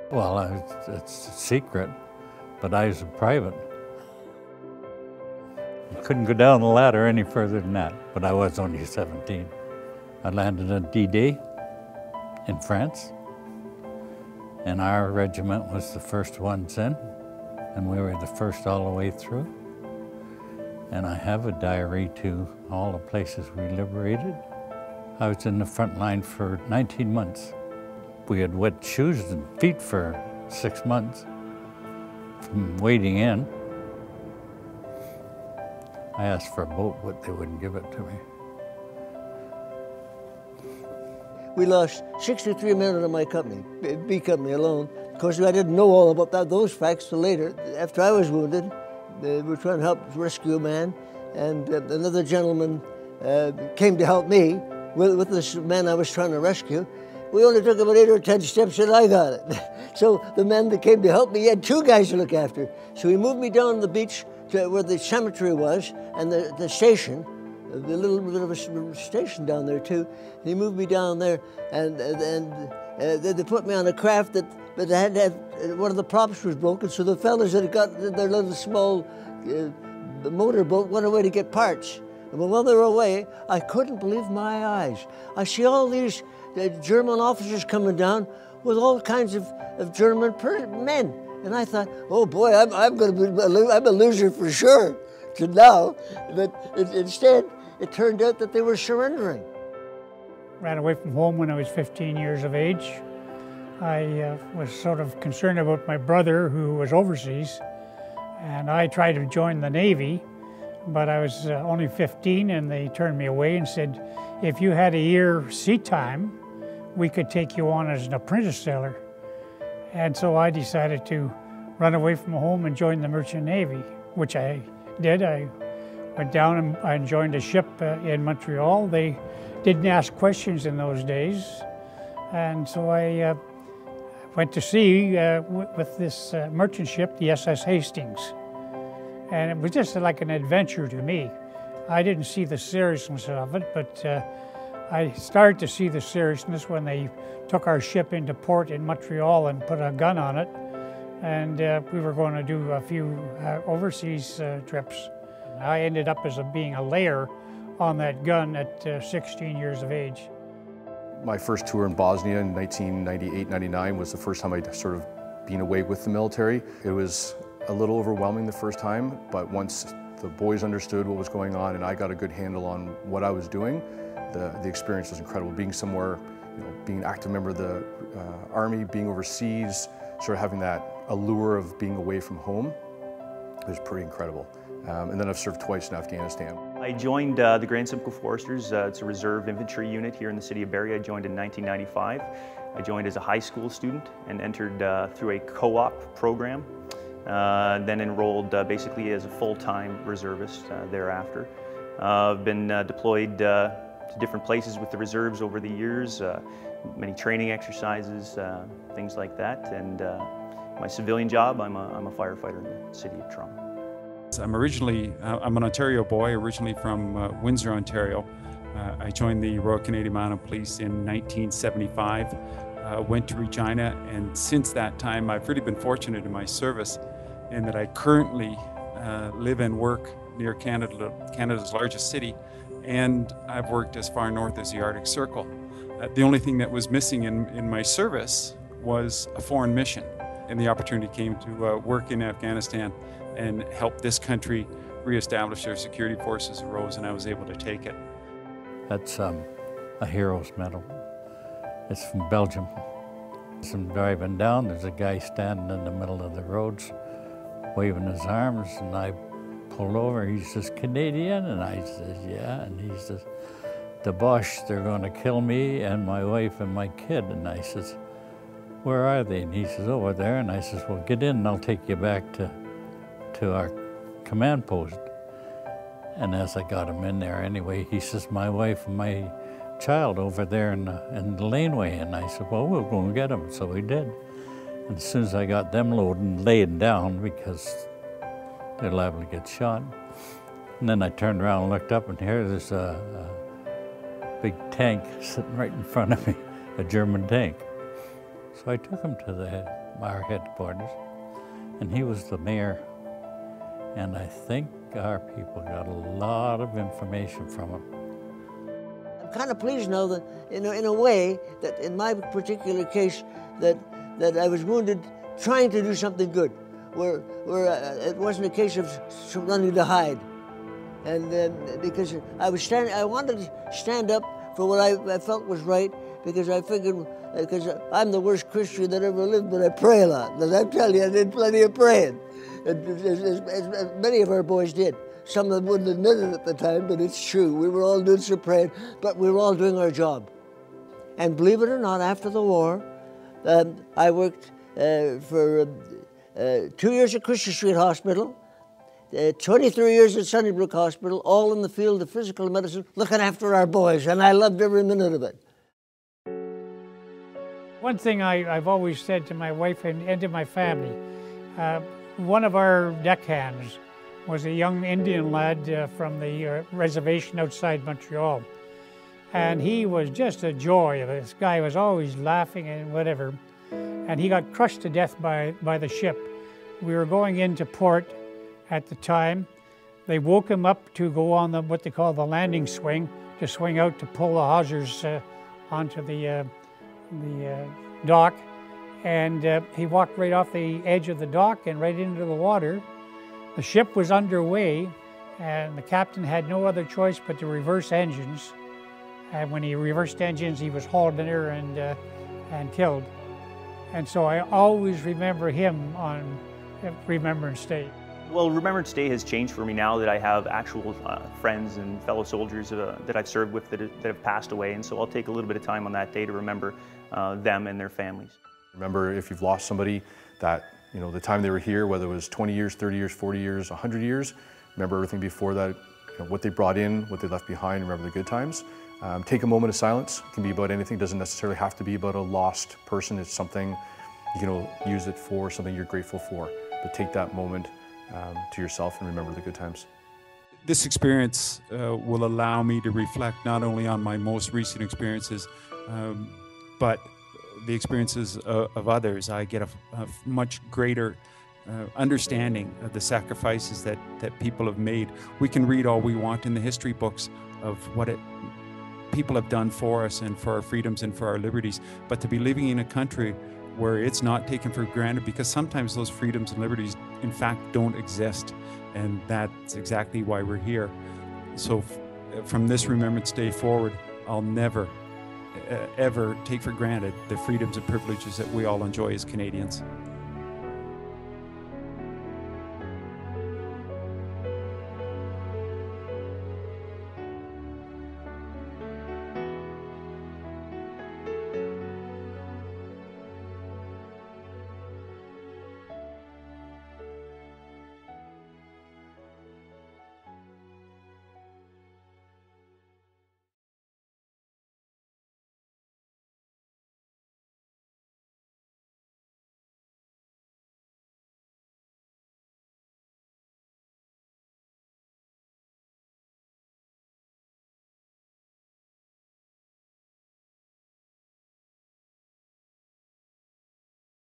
Well, it's a secret, but I was a private. You couldn't go down the ladder any further than that, but I was only 17. I landed at D-Day in France, and our regiment was the first ones in, and we were the first all the way through. And I have a diary to all the places we liberated. I was in the front line for 19 months. We had wet shoes and feet for 6 months from wading in. I asked for a boat, but they wouldn't give it to me. We lost 63 men in my company, B company alone. Of course, I didn't know all about those facts till later. After I was wounded, we were trying to help rescue a man, and another gentleman came to help me with this man I was trying to rescue. We only took about 8 or 10 steps and I got it. So the man that came to help me, he had 2 guys to look after. So he moved me down the beach to where the cemetery was and the station, the little bit of a station down there too. He moved me down there, and they put me on a craft that had one of the props was broken, so the fellas that had got their little small motorboat went away to get parts. And while they were away, I couldn't believe my eyes. I see all these German officers coming down with all kinds of German men. And I thought, oh boy, I'm a loser for sure, to now. But instead, it turned out that they were surrendering. Ran away from home when I was 15 years of age. I was sort of concerned about my brother who was overseas, and I tried to join the Navy, but I was only 15 and they turned me away and said, if you had a year sea time, we could take you on as an apprentice sailor. And so I decided to run away from home and join the Merchant Navy, which I did. I went down and I joined a ship in Montreal. They didn't ask questions in those days. And so I went to sea with this merchant ship, the SS Hastings. And it was just like an adventure to me. I didn't see the seriousness of it, but I started to see the seriousness when they took our ship into port in Montreal and put a gun on it. And we were going to do a few overseas trips. I ended up as being a layer on that gun at 16 years of age. My first tour in Bosnia in 1998-99 was the first time I'd sort of been away with the military. It was a little overwhelming the first time, but once the boys understood what was going on and I got a good handle on what I was doing, the experience was incredible. Being somewhere, being an active member of the Army, being overseas, sort of having that allure of being away from home, it was pretty incredible. And then I've served twice in Afghanistan. I joined the Grand Simcoe Foresters. It's a reserve infantry unit here in the city of Barrie. I joined in 1995. I joined as a high school student and entered through a co-op program. Then enrolled basically as a full-time reservist thereafter. I've been deployed to different places with the reserves over the years, many training exercises, things like that. And my civilian job, I'm a firefighter in the city of Toronto. I'm an Ontario boy, originally from Windsor, Ontario. I joined the Royal Canadian Mounted Police in 1975, went to Regina, and since that time I've really been fortunate in my service in that I currently live and work near Canada's largest city, and I've worked as far north as the Arctic Circle. The only thing that was missing in my service was a foreign mission, and the opportunity came to work in Afghanistan and help this country reestablish their security forces arose, and I was able to take it. That's a hero's medal. It's from Belgium. As I'm driving down, there's a guy standing in the middle of the roads, waving his arms, and I pulled over. He says, "Canadian?" And I says, "Yeah." And he says, "The Boche, they're going to kill me and my wife and my kid." And I says, "Where are they?" And he says, "Over there." And I says, "Well, get in and I'll take you back to our command post." And as I got him in there anyway, he says, "My wife and my child over there in the laneway." And I said, "Well, we'll go and get them." So we did. And as soon as I got them loaded and laid down, because they're liable to get shot, and then I turned around and looked up, and here there's a big tank sitting right in front of me, a German tank. So I took him to the our headquarters, and he was the mayor. And I think our people got a lot of information from him. I'm kind of pleased now that, in a way, that in my particular case, that I was wounded trying to do something good, where it wasn't a case of running to hide. And because I wanted to stand up for what I felt was right, because I figured, because I'm the worst Christian that ever lived, but I pray a lot. And I tell you, I did plenty of praying, as many of our boys did. Some of them wouldn't admit it at the time, but it's true. We were all doing some praying, but we were all doing our job. And believe it or not, after the war, I worked for 2 years at Christian Street Hospital, 23 years at Sunnybrook Hospital, all in the field of physical medicine, looking after our boys, and I loved every minute of it. One thing I've always said to my wife and to my family, one of our deckhands was a young Indian lad from the reservation outside Montreal. And he was just a joy. This guy was always laughing and whatever. And he got crushed to death by the ship. We were going into port at the time. They woke him up to go on what they call the landing swing, to swing out to pull the hawsers onto the dock. And he walked right off the edge of the dock and right into the water. The ship was underway, and the captain had no other choice but to reverse engines. And when he reversed engines, he was hauled in there and killed. And so I always remember him on Remembrance Day. Well, Remembrance Day has changed for me now that I have actual friends and fellow soldiers that I've served with that have passed away, and so I'll take a little bit of time on that day to remember them and their families. Remember, if you've lost somebody, that the time they were here, whether it was 20 years, 30 years, 40 years, 100 years, remember everything before that, what they brought in, what they left behind, remember the good times. Take a moment of silence. It can be about anything. It doesn't necessarily have to be about a lost person. It's something, you can use it for something you're grateful for. But take that moment to yourself and remember the good times. This experience will allow me to reflect not only on my most recent experiences, but the experiences of others. I get a much greater understanding of the sacrifices that people have made. We can read all we want in the history books of what people have done for us and for our freedoms and for our liberties, but to be living in a country where it's not taken for granted, because sometimes those freedoms and liberties in fact don't exist, and that's exactly why we're here. So from this Remembrance Day forward, I'll never ever take for granted the freedoms and privileges that we all enjoy as Canadians.